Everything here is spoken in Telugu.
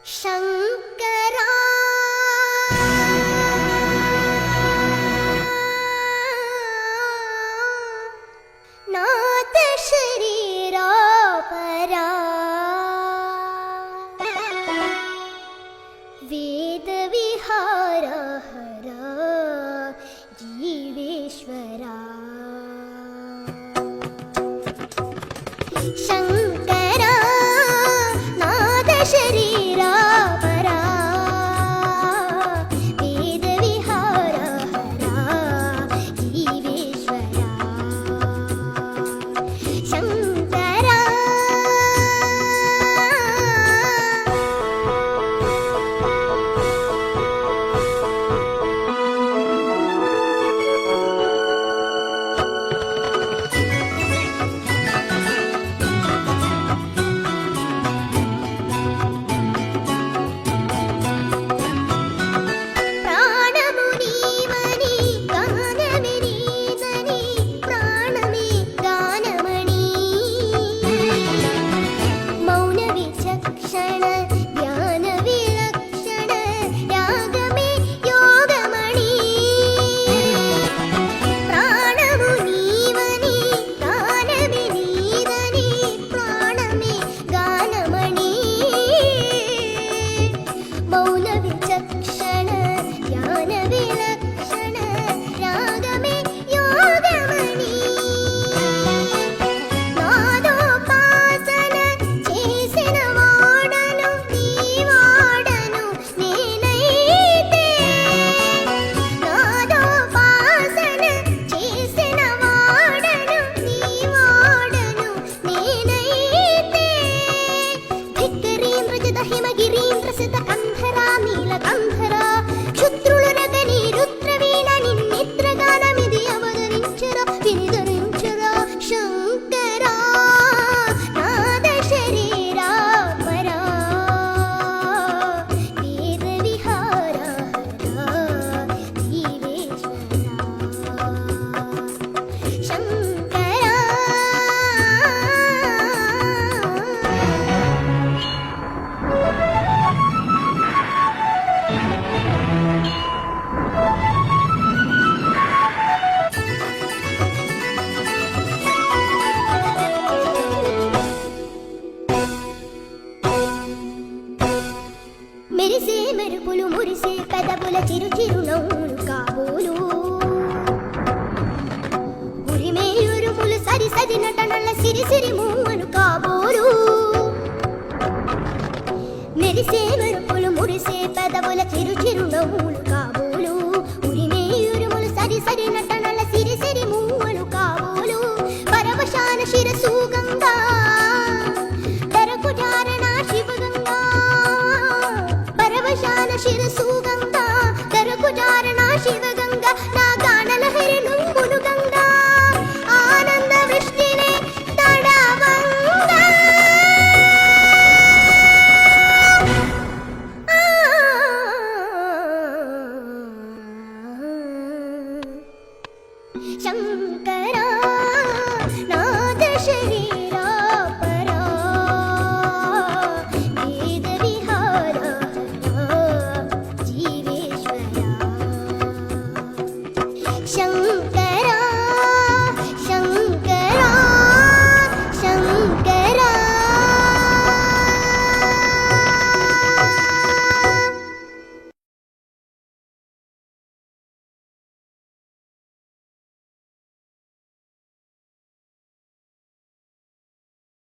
शंकरा नाथ शरीरा परा वेद विहार हरा जीवेश्वरा शंकरा नाथ शरीरा परा वेद विहार हरा जीवेश्वरा शंकरा మెరిసే మెరుపులు మురిసే పెదవుల చిరు చిరు నవ్వులు కాబోలు ఉరిమే ఉరుములు సరి సరి నటనల సిరి సిరి మూవలు కాబోలు మెరిసే మెరుపులు మురిసే పెదవుల చిరు చిరు నవ్వులు కాబోలు ఉరిమే ఉరుములు సరి సరి నటనల సిరి సిరి మూవలు కాబోలు పరవశాన శిరసు గంగా